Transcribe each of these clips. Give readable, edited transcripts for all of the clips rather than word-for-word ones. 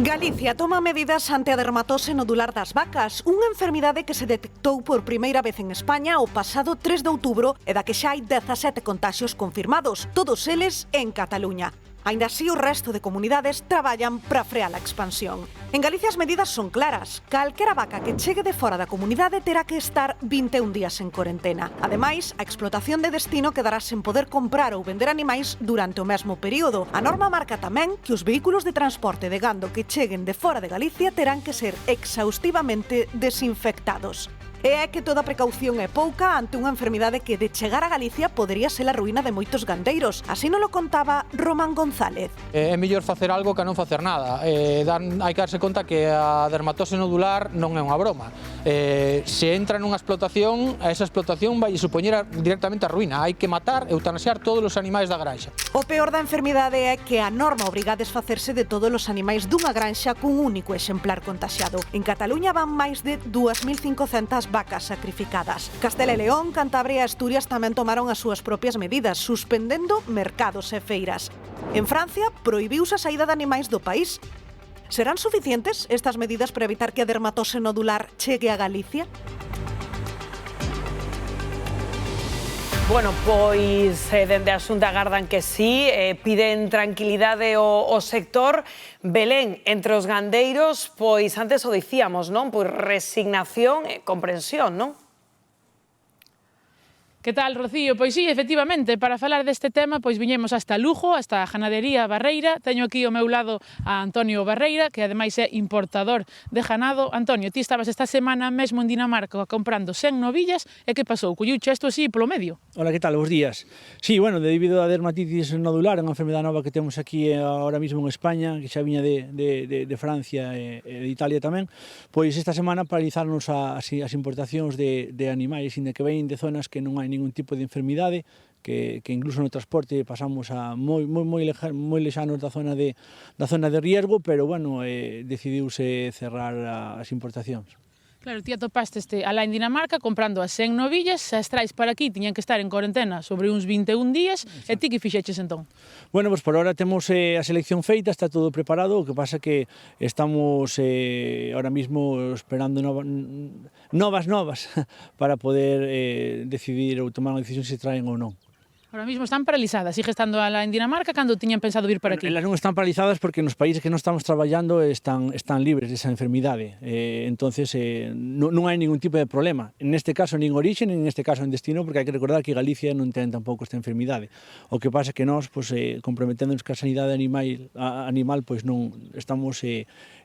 Galicia toma medidas ante a dermatose nodular das vacas, unha enfermidade que se detectou por primeira vez en España o pasado 3 de outubro e da que xa hai 17 contaxios confirmados, todos eles en Cataluña. Aínda así, o resto de comunidades traballan para frear a expansión. En Galicia as medidas son claras. Calquera vaca que chegue de fora da comunidade terá que estar 21 días en corentena. Ademais, a explotación de destino quedará sen poder comprar ou vender animais durante o mesmo período. A norma marca tamén que os vehículos de transporte de gando que cheguen de fora de Galicia terán que ser exhaustivamente desinfectados. E é que toda precaución é pouca ante unha enfermidade que de chegar a Galicia podería ser a ruína de moitos gandeiros. Así nos lo contaba Román González. É mellor facer algo que non facer nada. Hai que darse conta que a dermatose nodular non é unha broma. Se entra nunha explotación, a esa explotación vai supoñer directamente a ruína. Hai que matar e eutanasiar todos os animais da granxa. O peor da enfermidade é que a norma obriga a desfacerse de todos os animais dunha granxa cun único exemplar contaxiado. En Cataluña van máis de 2.500 vacas sacrificadas. Castela e León, Cantabria e Asturias tamén tomaron as súas propias medidas, suspendendo mercados e feiras. En Francia, prohibiuse a saída de animais do país. Serán suficientes estas medidas para evitar que a dermatose nodular chegue a Galicia? Bueno, pois dende a Xunta agardan que sí, piden tranquilidade ao sector. Belén, entre os gandeiros, pois antes o dicíamos, non? Pois resignación e comprensión, non? Que tal, Rocío? Pois sí, efectivamente, para falar deste tema, pois viñemos hasta Lugo, hasta a ganadería Barreira. Teño aquí ao meu lado a Antonio Barreira, que ademais é importador de ganado. Antonio, ti estabas esta semana mesmo en Dinamarca comprando 100 novillas, e que pasou? Colluche isto así polo medio? Hola, que tal? Bos días. Sí, bueno, debido á dermatitis nodular, unha enfermedade nova que temos aquí ahora mismo en España, que xa viña de Francia e de Italia tamén, pois esta semana paralizaronnos as importacións de animais, inda que ven de zonas que non hai ningún tipo de enfermidade, que incluso no transporte pasamos a moi lexanos da zona de riesgo, pero bueno, decidiuse cerrar as importacións. Claro, ti atopaste alá en Dinamarca comprando as 100 novillas, as traes para aquí, tiñan que estar en corentena sobre uns 21 días. Exacto. E ti que fixeches entón? Bueno, pois por ahora temos a selección feita, está todo preparado, o que pasa que estamos ahora mismo esperando novas para poder decidir ou tomar unha decisión se traen ou non. Ahora mismo están paralizadas, sigue estando alá en Dinamarca, cando tiñan pensado vir para aquí? Elas non están paralizadas porque nos países que non estamos traballando están libres desa enfermidade, entonces non hai ningún tipo de problema, neste caso nin orixe, nin neste caso en destino, porque hai que recordar que Galicia non ten tampouco esta enfermidade. O que pasa é que nós, comprometéndonos que a sanidade animal, pois non estamos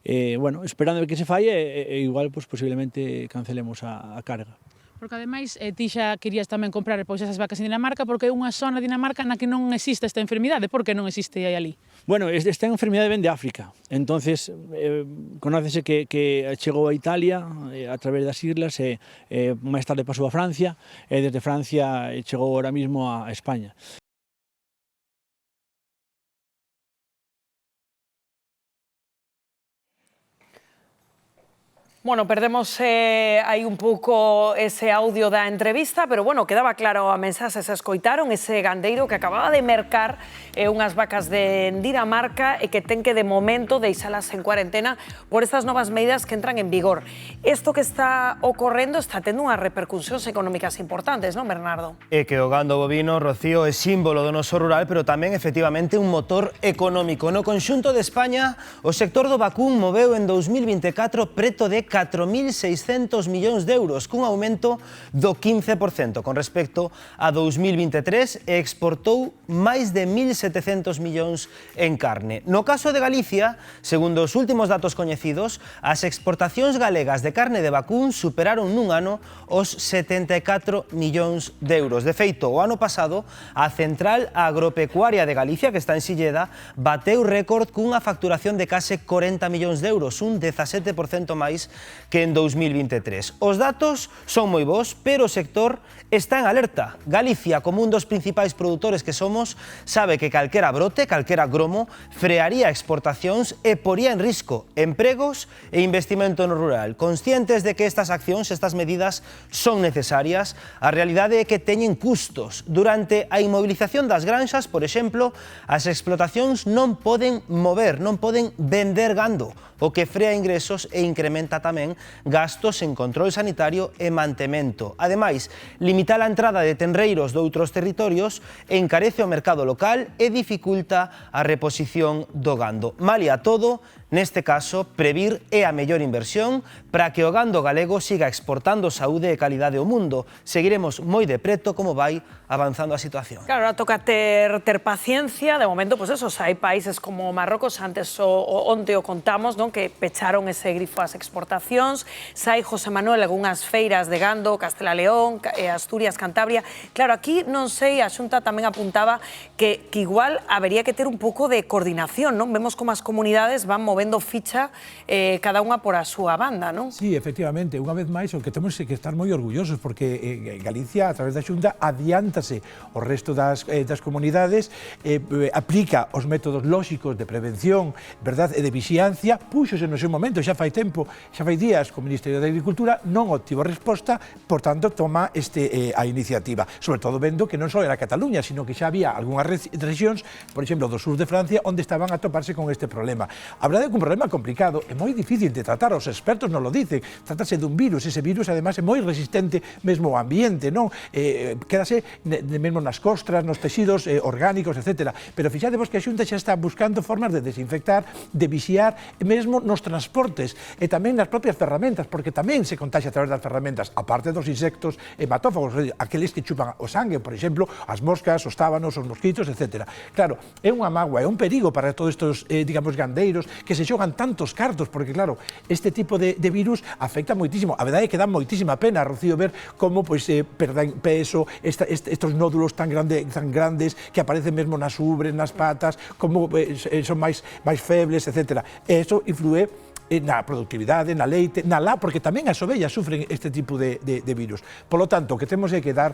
esperando que se falle e igual posiblemente cancelemos a carga. Porque ademais ti xa querías tamén comprar pois esas vacas en Dinamarca porque é unha zona de Dinamarca na que non existe esta enfermidade. Por que non existe aí ali? Bueno, esta enfermidade ven de África, entonces conócese que chegou a Italia a través das islas e máis tarde pasou a Francia e desde Francia chegou ahora mismo a España. Bueno, perdemos aí un pouco ese audio da entrevista, pero bueno, quedaba claro a mensaxe, se escoitaron ese gandeiro que acababa de mercar unhas vacas de Dinamarca e que ten que de momento deixalas en cuarentena por estas novas medidas que entran en vigor. Isto que está ocorrendo está tendo unhas repercusións económicas importantes, non, Bernardo? É que o gando bovino, Rocío, é símbolo do noso rural, pero tamén efectivamente un motor económico. No conxunto de España, o sector do vacún moveu en 2024 preto de 4.600 millóns de euros, cun aumento do 15% con respecto a 2023 e exportou máis de 1.700 millóns en carne. No caso de Galicia, segundo os últimos datos coñecidos, as exportacións galegas de carne de vacún superaron nun ano os 74 millóns de euros. De feito, o ano pasado, a Central Agropecuaria de Galicia, que está en Silleda, bateu récord cunha facturación de case 40 millóns de euros, un 17% máis que en 2023. Os datos son moi bons, pero o sector está en alerta. Galicia, como un dos principais produtores que somos, sabe que calquera brote, calquera gromo, frearía exportacións e poría en risco empregos e investimento no rural. Conscientes de que estas accións, estas medidas son necesarias, a realidade é que teñen custos. Durante a inmovilización das granxas, por exemplo, as explotacións non poden mover, non poden vender gando, o que frea ingresos e incrementa tamén gastos en control sanitario e mantemento. Ademais, limitar a entrada de tenreiros de outros territorios encarece o mercado local e dificulta a reposición do gando. Malia todo, neste caso, previr é a mellor inversión para que o gando galego siga exportando saúde e calidade ao mundo. Seguiremos moi de preto como vai avanzando a situación. Claro, ahora toca ter paciencia. De momento, pues eso, hai países como Marrocos, antes onte o contamos, non, que pecharon ese grifo ás exportacións. Sai, José Manuel, algunhas feiras de gando, Castela León, Asturias, Cantabria. Claro, aquí non sei, a Xunta tamén apuntaba que igual habería que ter un pouco de coordinación, non? Vemos como as comunidades van movendo ficha cada unha por a súa banda, non? Sí, efectivamente, unha vez máis, o que temos que estar moi orgullosos, porque Galicia, a través da Xunta, adiántase o resto das comunidades, aplica os métodos lóxicos de prevención, verdad, e de vixiancia, puxose no seu momento, xa fai tempo, xa fai días, co Ministerio da Agricultura, non obtivo resposta, por tanto, toma a iniciativa, sobre todo vendo que non só era Cataluña, sino que xa había algunhas rexións, por exemplo, do sur de Francia, onde estaban a toparse con este problema. A verdade é que un problema complicado, é moi difícil de tratar, os expertos non lo dicen, tratase dun virus, ese virus, además, é moi resistente mesmo ao ambiente, non? Quédase mesmo nas costras, nos tecidos orgánicos, etc. Pero fixadevos que a Xunta xa está buscando formas de desinfectar, de vixiar, mesmo nos transportes, e tamén nas propias ferramentas, porque tamén se contagia a través das ferramentas, aparte dos insectos hematófagos, aqueles que chupan o sangue, por exemplo, as moscas, os tábanos, os mosquitos, etc. Claro, é unha mágoa, é un perigo para todos estes, digamos, gandeiros, que se xogan tantos cartos, porque, claro, este tipo de virus afecta moitísimo. A verdade é que dá moitísima pena, Rocío, ver como perden peso, estos nódulos tan grandes que aparecen mesmo nas ubres, nas patas, como son máis febles, etc. E iso inflúe na productividade, na leite, na lá, porque tamén as ovellas sufren este tipo de virus. Por lo tanto, o que temos é que dar,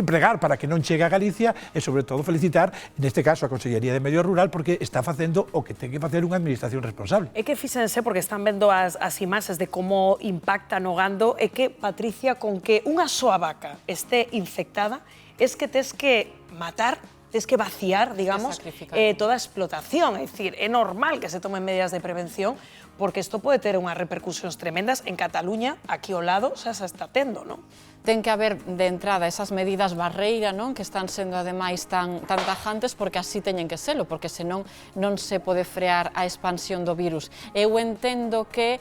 pregar para que non chegue a Galicia e, sobre todo, felicitar, neste caso, a Consellería de Medio Rural, porque está facendo o que ten que facer unha administración responsable. É que fíxense, porque están vendo as imaxes de como impacta no gando, é que, Patricia, con que unha soa vaca este infectada, es que tes que matar, tens que vaciar, digamos, toda a explotación. É dicir, é normal que se tomen medidas de prevención, porque isto pode ter unhas repercusións tremendas. En Cataluña, aquí ao lado, xa se está tendo, non? Ten que haber de entrada esas medidas barreira, non, que están sendo ademais tan tajantes, porque así teñen que selo, porque senón non se pode frear a expansión do virus. Eu entendo que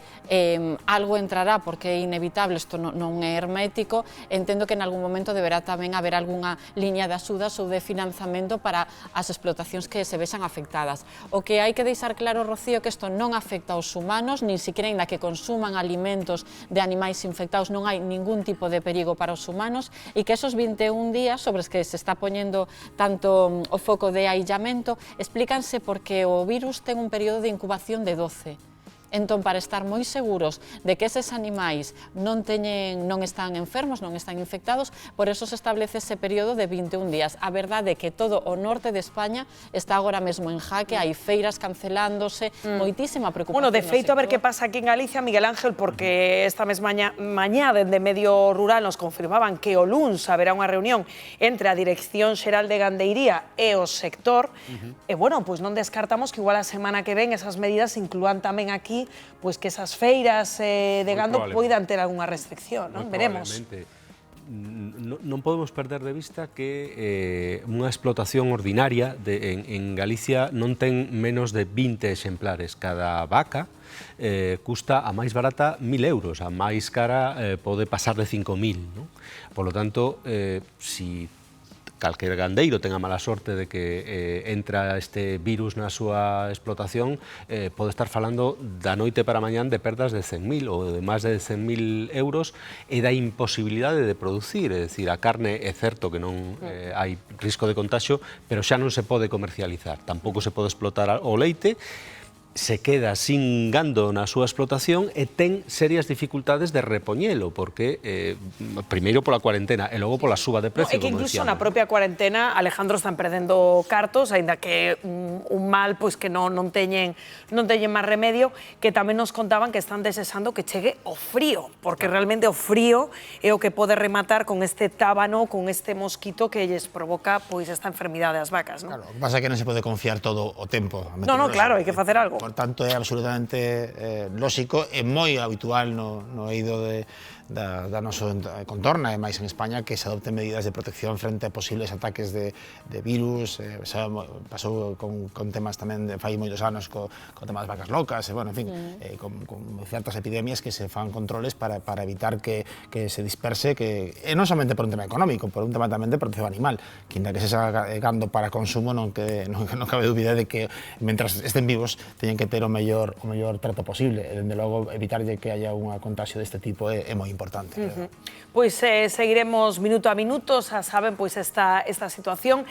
algo entrará, porque é inevitable, isto non é hermético, entendo que en algún momento deberá tamén haber algunha liña de axudas ou de financiamento para as explotacións que se vexan afectadas. O que hai que deixar claro, Rocío, que isto non afecta aos humanos, nin siquiera ainda que consuman alimentos de animais infectados, non hai ningún tipo de perigo para os humanos, e que esos 21 días sobre os que se está poñendo tanto o foco de aillamento explícanse porque o virus ten un período de incubación de 12. Entón, para estar moi seguros de que eses animais non están enfermos, non están infectados, por eso se establece ese período de 21 días. A verdade é que todo o norte de España está agora mesmo en jaque, hai feiras cancelándose, moitísima preocupación. Bueno, de feito, a ver que pasa aquí en Galicia, Miguel Ángel, porque esta mesma mañá dende Medio Rural nos confirmaban que o luns haberá unha reunión entre a Dirección Xeral de Gandeiría e o sector, e, bueno, pois non descartamos que igual a semana que ven esas medidas inclúan tamén aquí pues que esas feiras de gando poidan ter algunha restricción, non? Veremos. Non podemos perder de vista que unha explotación ordinaria en Galicia non ten menos de 20 exemplares. Cada vaca custa a máis barata 1.000 euros, a máis cara pode pasar de 5.000. Por lo tanto, si calquer gandeiro ten a mala sorte de que entra este virus na súa explotación, pode estar falando da noite para mañán de perdas de 100.000 ou de máis de 100.000 euros e da imposibilidade de producir. É dicir, a carne é certo que non hai risco de contagio, pero xa non se pode comercializar. Tampouco se pode explotar o leite, se queda sin gando na súa explotación e ten serias dificultades de repoñelo, porque primeiro pola cuarentena e logo pola suba de precio, É que como incluso decíamos. na propia cuarentena, Alejandro, están perdendo cartos, aínda que un mal pois que non teñen máis remedio, que tamén nos contaban que están desexando que chegue o frío, porque realmente o frío é o que pode rematar con este tábano, con este mosquito que lles provoca pois esta enfermidade ás vacas, non? Claro, o que pasa é que non se pode confiar todo o tempo. No, claro, hai que facer algo. Por tanto, é absolutamente lóxico e moi habitual no eido da nosa contorna, e máis en España, que se adopten medidas de protección frente a posibles ataques de virus. Pasou con temas tamén de fai moitos anos co tema das vacas locas, bueno, en fin, con certas epidemias que se fan controles para evitar que se disperse, e non somente por un tema económico, por un tema tamén de protección animal, que inda que se saca gando para consumo, non cabe dúbida de que, mentras estén vivos, teñen que ter o mellor trato posible, e, dende logo, evitarlle que haya unha contagio deste tipo é moi importante. Pois seguiremos minuto a minuto, xa saben, pois esta situación.